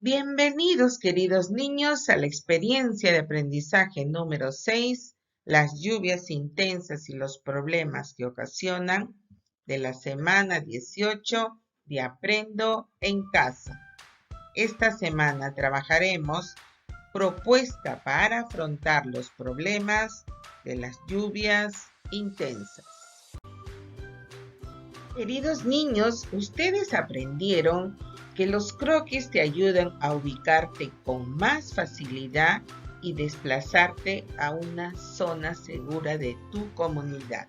Bienvenidos, queridos niños, a la experiencia de aprendizaje número 6, las lluvias intensas y los problemas que ocasionan, de la semana 18 de Aprendo en Casa. Esta semana trabajaremos propuesta para afrontar los problemas de las lluvias intensas. Queridos niños, ustedes aprendieron que los croquis te ayudan a ubicarte con más facilidad y desplazarte a una zona segura de tu comunidad.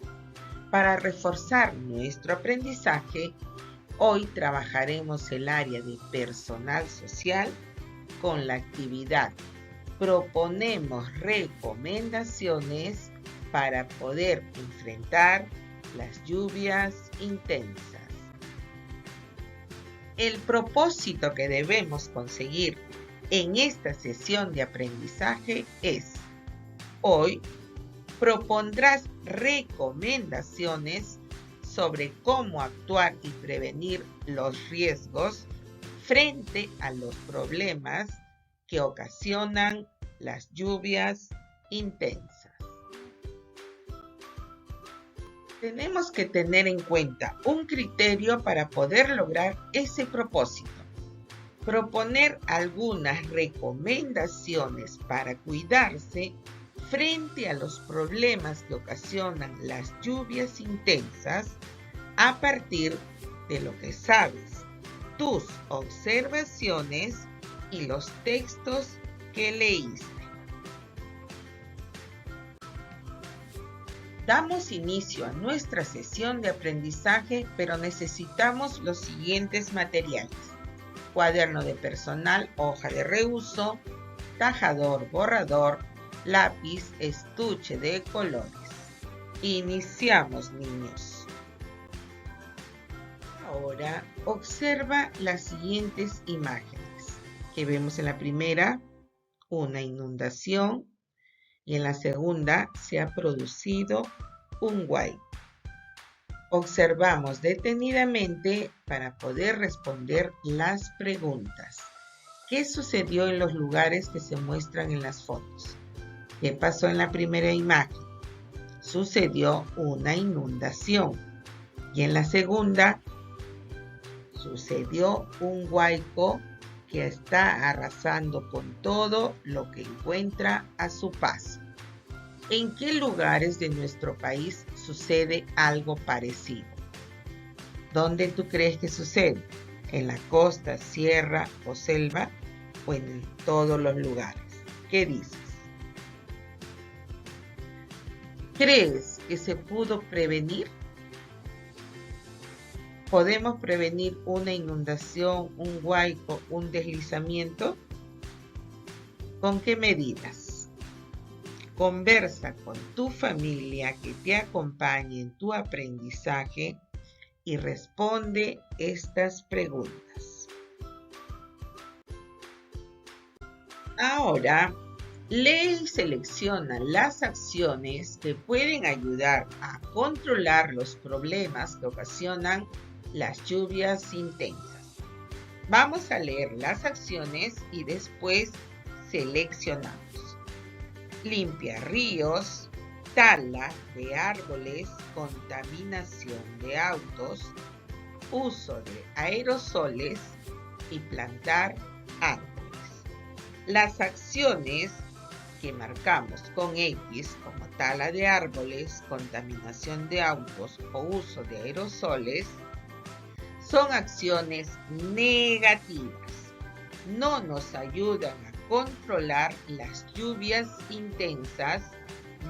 Para reforzar nuestro aprendizaje, hoy trabajaremos el área de personal social con la actividad. Proponemos recomendaciones para poder enfrentar las lluvias intensas. El propósito que debemos conseguir en esta sesión de aprendizaje es: hoy propondrás recomendaciones sobre cómo actuar y prevenir los riesgos frente a los problemas que ocasionan las lluvias intensas. Tenemos que tener en cuenta un criterio para poder lograr ese propósito. Proponer algunas recomendaciones para cuidarse frente a los problemas que ocasionan las lluvias intensas a partir de lo que sabes, tus observaciones y los textos que leíste. Damos inicio a nuestra sesión de aprendizaje, pero necesitamos los siguientes materiales: cuaderno de personal, hoja de reuso, tajador, borrador, lápiz, estuche de colores. Iniciamos, niños. Ahora observa las siguientes imágenes que vemos en la primera: una inundación, y en la segunda se ha producido un huaico. Observamos detenidamente para poder responder las preguntas. ¿Qué sucedió en los lugares que se muestran en las fotos? ¿Qué pasó en la primera imagen? Sucedió una inundación. Y en la segunda, sucedió un huaico que está arrasando con todo lo que encuentra a su paso. ¿En qué lugares de nuestro país sucede algo parecido? ¿Dónde tú crees que sucede? ¿En la costa, sierra o selva? ¿O en todos los lugares? ¿Qué dices? ¿Crees que se pudo prevenir? ¿Podemos prevenir una inundación, un huaico, un deslizamiento? ¿Con qué medidas? Conversa con tu familia que te acompañe en tu aprendizaje y responde estas preguntas. Ahora, lee y selecciona las acciones que pueden ayudar a controlar los problemas que ocasionan las lluvias intensas. Vamos a leer las acciones y después seleccionamos. Limpia ríos, tala de árboles, contaminación de autos, uso de aerosoles y plantar árboles. Las acciones que marcamos con X, como tala de árboles, contaminación de autos o uso de aerosoles, son acciones negativas. No nos ayudan a controlar las lluvias intensas,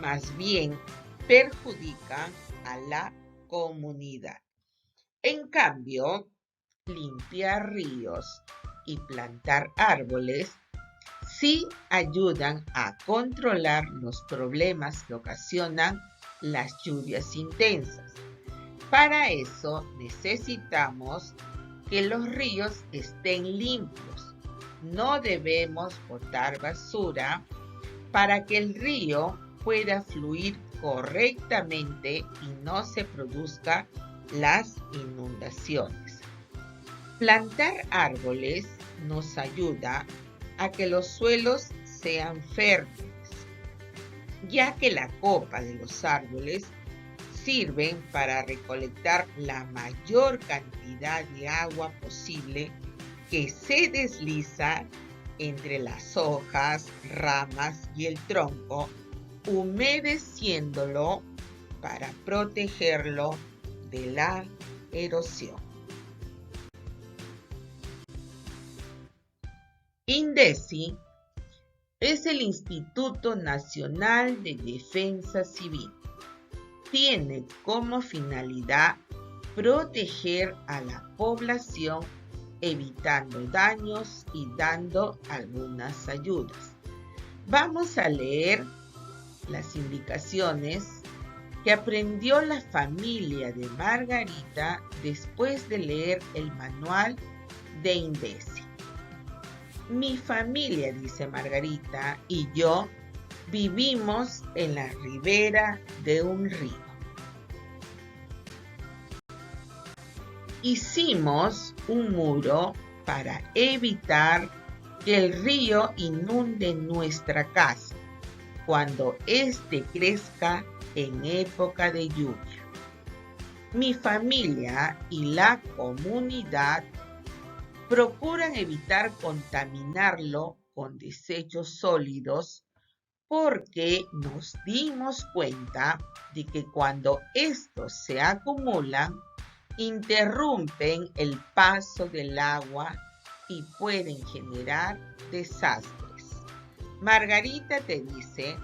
más bien perjudican a la comunidad. En cambio, limpiar ríos y plantar árboles sí ayudan a controlar los problemas que ocasionan las lluvias intensas. Para eso necesitamos que los ríos estén limpios. No debemos botar basura para que el río pueda fluir correctamente y no se produzcan las inundaciones. Plantar árboles nos ayuda a que los suelos sean fértiles, ya que la copa de los árboles sirven para recolectar la mayor cantidad de agua posible que se desliza entre las hojas, ramas y el tronco, humedeciéndolo para protegerlo de la erosión. INDECI es el Instituto Nacional de Defensa Civil. Tiene como finalidad proteger a la población evitando daños y dando algunas ayudas. Vamos a leer las indicaciones que aprendió la familia de Margarita después de leer el manual de INDECI. Mi familia, dice Margarita, y yo vivimos en la ribera de un río. Hicimos un muro para evitar que el río inunde nuestra casa cuando éste crezca en época de lluvia. Mi familia y la comunidad procuran evitar contaminarlo con desechos sólidos porque nos dimos cuenta de que cuando estos se acumulan, interrumpen el paso del agua y pueden generar desastres. Margarita te dice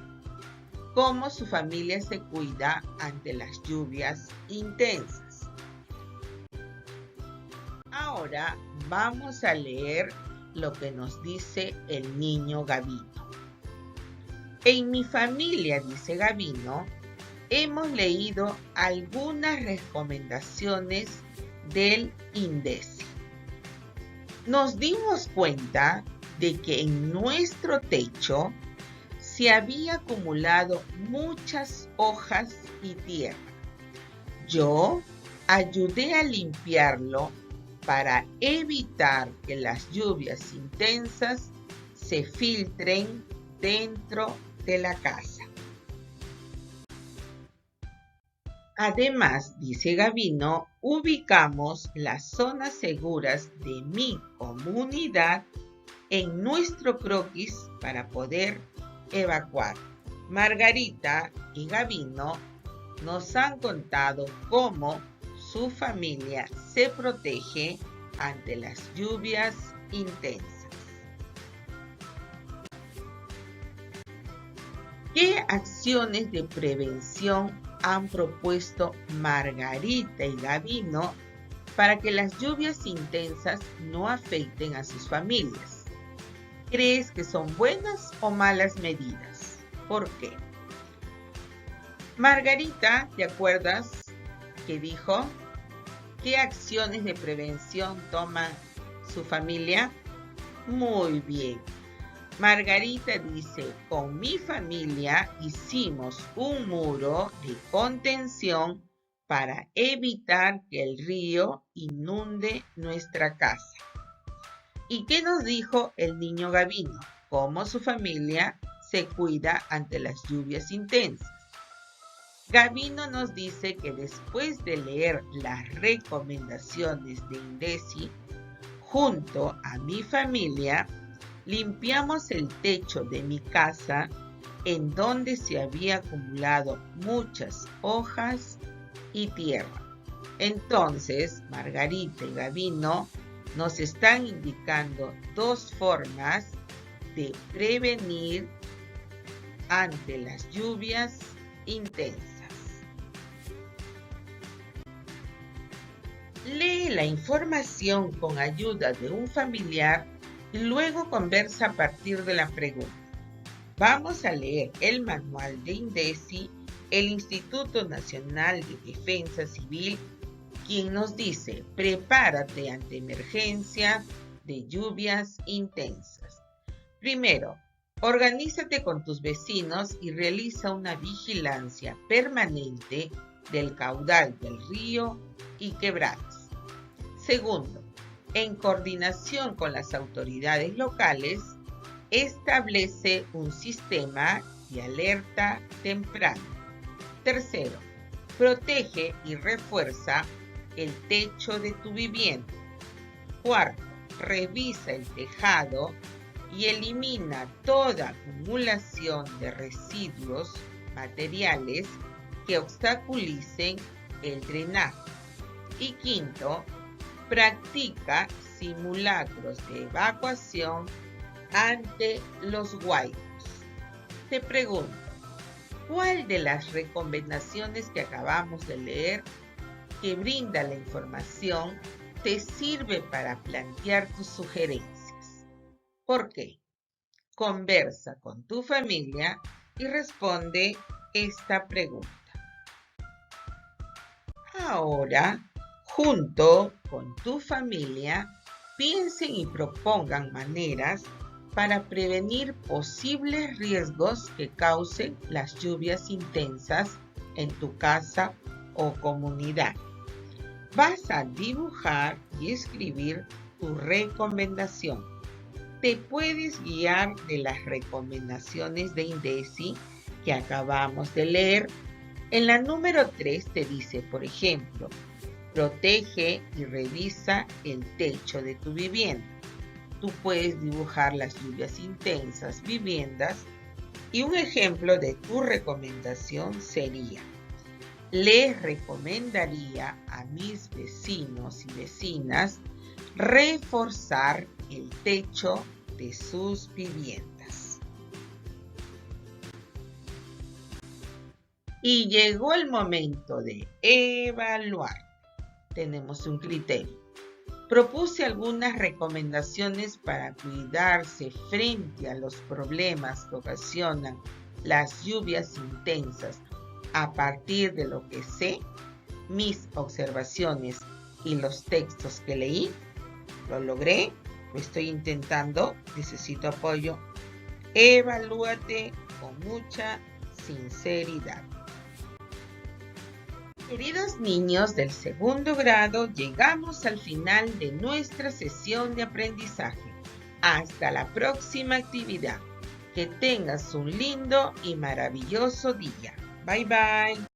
cómo su familia se cuida ante las lluvias intensas. Ahora vamos a leer lo que nos dice el niño Gabino. En mi familia, dice Gabino, hemos leído algunas recomendaciones del INDECI. Nos dimos cuenta de que en nuestro techo se había acumulado muchas hojas y tierra. Yo ayudé a limpiarlo para evitar que las lluvias intensas se filtren dentro de la casa. Además, dice Gabino, ubicamos las zonas seguras de mi comunidad en nuestro croquis para poder evacuar. Margarita y Gabino nos han contado cómo su familia se protege ante las lluvias intensas. ¿Qué acciones de prevención han propuesto Margarita y Gabino para que las lluvias intensas no afecten a sus familias? ¿Crees que son buenas o malas medidas? ¿Por qué? Margarita, ¿te acuerdas que dijo? ¿Qué acciones de prevención toma su familia? Muy bien. Margarita dice, con mi familia hicimos un muro de contención para evitar que el río inunde nuestra casa. ¿Y qué nos dijo el niño Gabino? Cómo su familia se cuida ante las lluvias intensas. Gabino nos dice que después de leer las recomendaciones de INDECI, junto a mi familia, limpiamos el techo de mi casa en donde se había acumulado muchas hojas y tierra. Entonces, Margarita y Gabino nos están indicando dos formas de prevenir ante las lluvias intensas. Lee la información con ayuda de un familiar y luego conversa a partir de la pregunta. Vamos a leer el manual de INDECI, el Instituto Nacional de Defensa Civil, quien nos dice, prepárate ante emergencia de lluvias intensas. Primero, organízate con tus vecinos y realiza una vigilancia permanente del caudal del río y quebradas. Segundo, En coordinación con las autoridades locales, establece un sistema de alerta temprano. Tercero, protege y refuerza el techo de tu vivienda. Cuarto, revisa el tejado y elimina toda acumulación de residuos materiales que obstaculicen el drenaje. Y quinto, practica simulacros de evacuación ante los huaicos. Te pregunto, ¿cuál de las recomendaciones que acabamos de leer que brinda la información te sirve para plantear tus sugerencias? ¿Por qué? Conversa con tu familia y responde esta pregunta. Ahora, junto con tu familia, piensen y propongan maneras para prevenir posibles riesgos que causen las lluvias intensas en tu casa o comunidad. Vas a dibujar y escribir tu recomendación. Te puedes guiar de las recomendaciones de INDECI que acabamos de leer. En la número 3 te dice, por ejemplo, protege y revisa el techo de tu vivienda. Tú puedes dibujar las lluvias intensas, viviendas, y un ejemplo de tu recomendación sería: les recomendaría a mis vecinos y vecinas reforzar el techo de sus viviendas. Y llegó el momento de evaluar. Tenemos un criterio. Propuse algunas recomendaciones para cuidarse frente a los problemas que ocasionan las lluvias intensas a partir de lo que sé, mis observaciones y los textos que leí. ¿Lo logré? Lo estoy intentando. Necesito apoyo. Evalúate con mucha sinceridad. Queridos niños del segundo grado, llegamos al final de nuestra sesión de aprendizaje. Hasta la próxima actividad. Que tengas un lindo y maravilloso día. Bye bye.